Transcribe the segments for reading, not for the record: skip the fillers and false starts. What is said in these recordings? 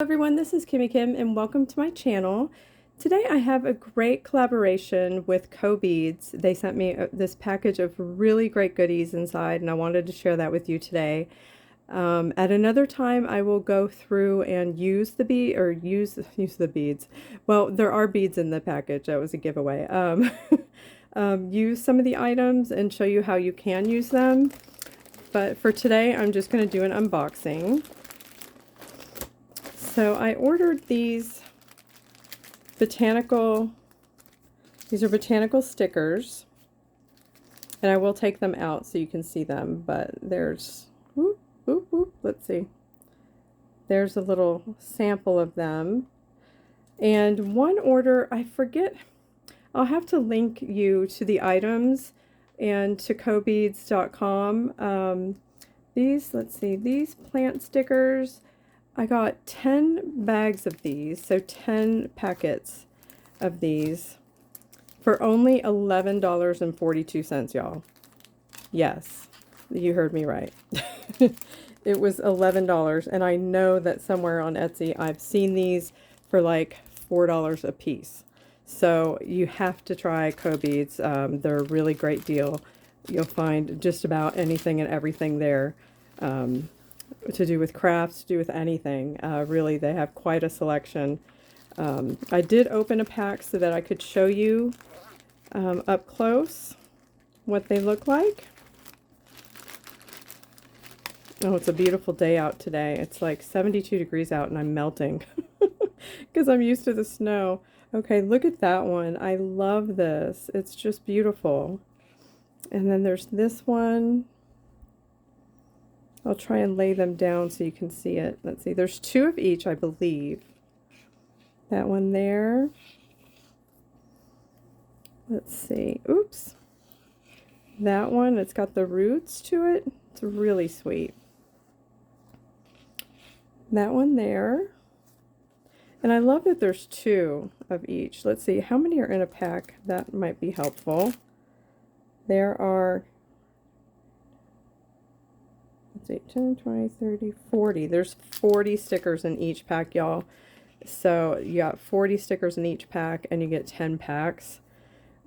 Everyone, this is Kimmy Kim and welcome to my channel. Today I have a great collaboration with Cobeads. They sent me this package of really great goodies inside and I wanted to share that with you today. At another time I will go through and use the beads. Well, there are beads in the package. That was a giveaway. Use some of the items and show you how you can use them. But for today I'm just going to do an unboxing. So I ordered these are botanical stickers, and I will take them out so you can see them, but there's, let's see, there's a little sample of them, and one order, I forget, I'll have to link you to the items and to cobeads.com. These plant stickers, I got 10 bags of these, so 10 packets of these for only $11.42, y'all. Yes, you heard me right. It was $11, and I know that somewhere on Etsy I've seen these for like $4 a piece. So you have to try Cobeads. They're a really great deal. You'll find just about anything and everything there. To do with crafts, to do with anything. Really, they have quite a selection. I did open a pack so that I could show you up close what they look like. Oh, it's a beautiful day out today. It's like 72 degrees out and I'm melting because I'm used to the snow. Okay, look at that one. I love this. It's just beautiful. And then there's this one. I'll try and lay them down so you can see it. Let's see, there's 2 of each, I believe. That one there. Let's see, oops. That one, it's got the roots to it. It's really sweet. That one there. And I love that there's 2 of each. Let's see, how many are in a pack? That might be helpful. There are 10, 20, 30, 40. There's 40 stickers in each pack, y'all. So you got 40 stickers in each pack and you get 10 packs.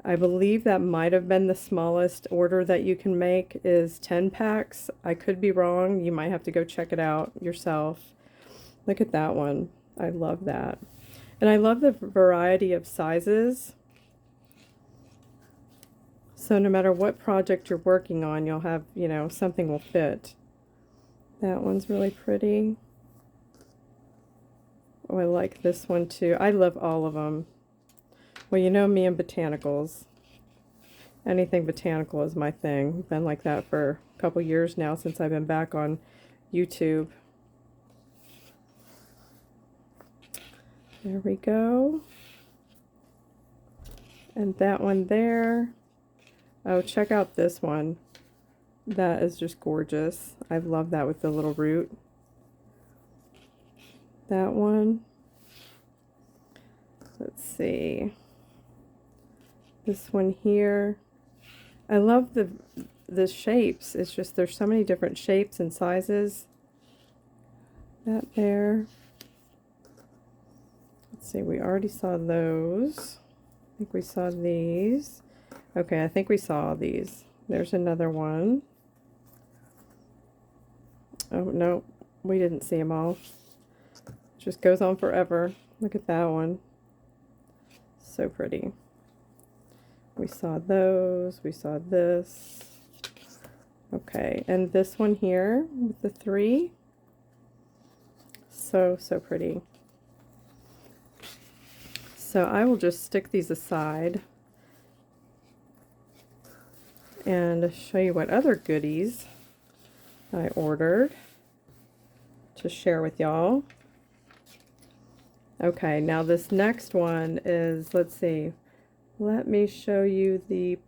I believe that might have been the smallest order that you can make is 10 packs. I could be wrong. You might have to go check it out yourself. Look at that one. I love that. And I love the variety of sizes. So no matter what project you're working on, you'll have, you know, something will fit. That one's really pretty. Oh, I like this one too. I love all of them. Well, you know me and botanicals. Anything botanical is my thing. Been like that for a couple years now since I've been back on YouTube. There we go. And that one there. Oh, check out this one. That is just gorgeous. I love that with the little root. That one. Let's see. This one here. I love the shapes. It's just there's so many different shapes and sizes. That there. Let's see, we already saw those. I think we saw these. Okay, I think we saw these. There's another one. Oh, no, we didn't see them all. It just goes on forever. Look at that one. So pretty. We saw those. We saw this. Okay, and this one here with the 3. So pretty. So I will just stick these aside and show you what other goodies I ordered to share with y'all. Okay, now this next one is, let's see, let me show you the,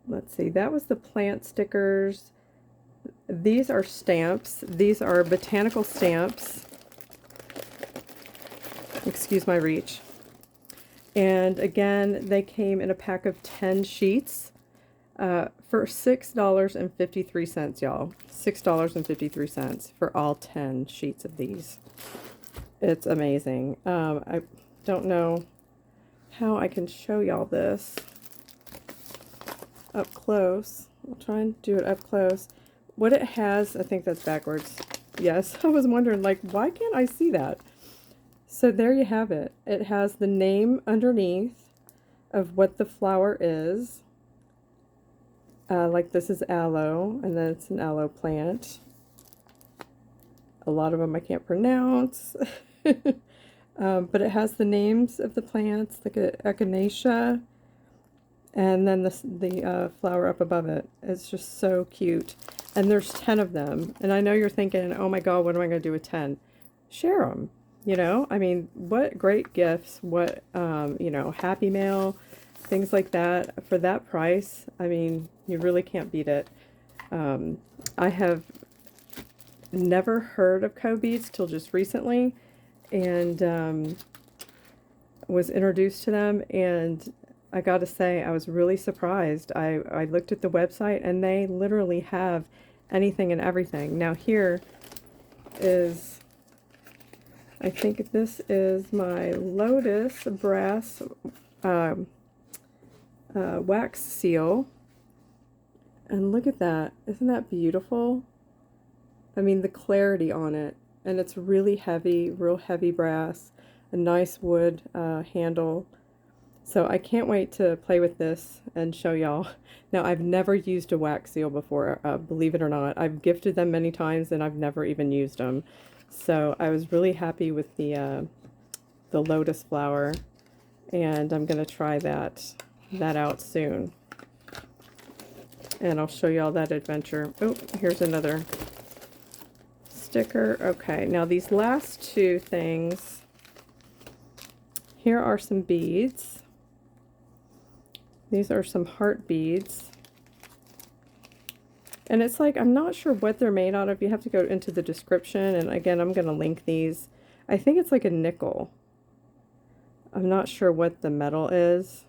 let's see, that was the plant stickers. These are stamps. These are botanical stamps. Excuse my reach. And again, they came in a pack of 10 sheets. For $6.53, y'all. $6.53 for all 10 sheets of these. It's amazing. I don't know how I can show y'all this up close. I'll try and do it up close. What it has, I think that's backwards. Yes, I was wondering, like, why can't I see that? So there you have it. It has the name underneath of what the flower is. Like this is aloe, and then it's an aloe plant. A lot of them I can't pronounce. But it has the names of the plants, like echinacea, and then the flower up above it. It's just so cute. And there's 10 of them. And I know you're thinking, oh my God, what am I going to do with 10? Share them. You know, I mean, what great gifts, what, you know, Happy Mail, things like that. For that price, I mean, you really can't beat it. I have never heard of Cobeads till just recently, and was introduced to them, and I gotta say, I was really surprised. I looked at the website, and they literally have anything and everything. Now here is, I think this is my Lotus brass wax seal. And look at that. Isn't that beautiful? I mean, the clarity on it. And it's really heavy, real heavy brass. A nice wood handle. So I can't wait to play with this and show y'all. Now, I've never used a wax seal before, believe it or not. I've gifted them many times and I've never even used them. So I was really happy with the lotus flower, and I'm going to try that out soon. And I'll show y'all that adventure. Oh, here's another sticker. Okay, now these last two things, here are some beads. These are some heart beads. And it's like, I'm not sure what they're made out of. You have to go into the description, and again, I'm going to link these. I think it's like a nickel. I'm not sure what the metal is.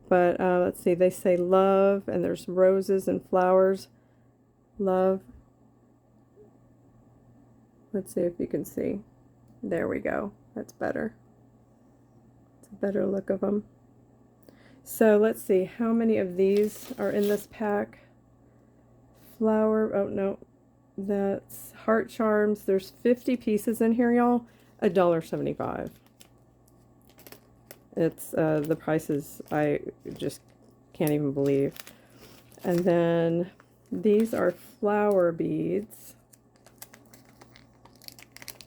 But let's see, they say love, and there's roses and flowers. Love. Let's see if you can see. There we go. That's better. It's a better look of them. So let's see, how many of these are in this pack? Flower, oh no, that's heart charms. There's 50 pieces in here, y'all. $1.75. It's the prices I just can't even believe. And then these are flower beads.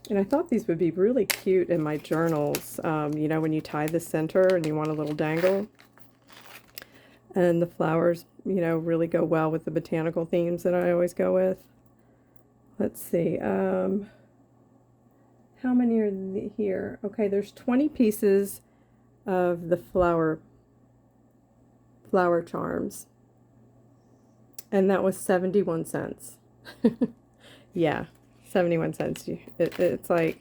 And I thought these would be really cute in my journals. You know, when you tie the center and you want a little dangle. And the flowers, you know, really go well with the botanical themes that I always go with. Let's see. How many are here? Okay, there's 20 pieces of the flower charms. And that was 71 cents. Yeah, 71 cents. It's like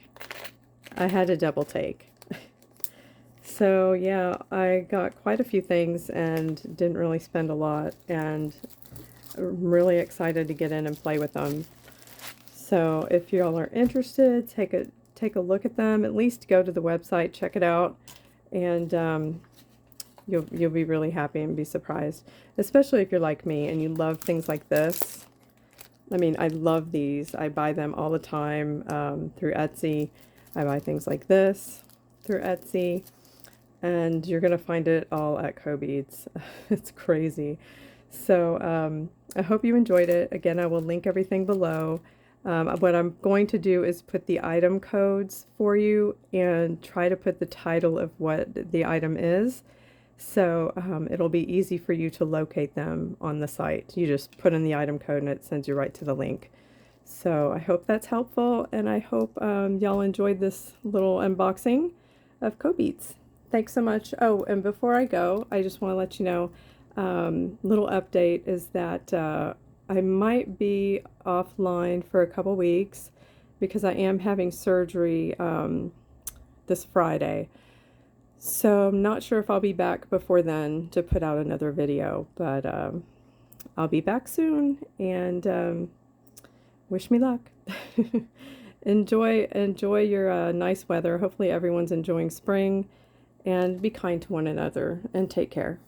I had a double take. So yeah, I got quite a few things and didn't really spend a lot, and I'm really excited to get in and play with them. So if y'all are interested, take a look at them. At least go to the website, check it out, and you'll be really happy and be surprised. Especially if you're like me and you love things like this. I mean, I love these. I buy them all the time through Etsy. I buy things like this through Etsy. And you're going to find it all at Cobeads. It's crazy. So I hope you enjoyed it. Again, I will link everything below. What I'm going to do is put the item codes for you and try to put the title of what the item is. So it'll be easy for you to locate them on the site. You just put in the item code and it sends you right to the link. So I hope that's helpful, and I hope y'all enjoyed this little unboxing of Cobeads. Thanks so much. Oh, and before I go, I just want to let you know, little update is that I might be offline for a couple weeks because I am having surgery this Friday. So I'm not sure if I'll be back before then to put out another video, but I'll be back soon, and wish me luck. Enjoy your nice weather. Hopefully everyone's enjoying spring, and be kind to one another and take care.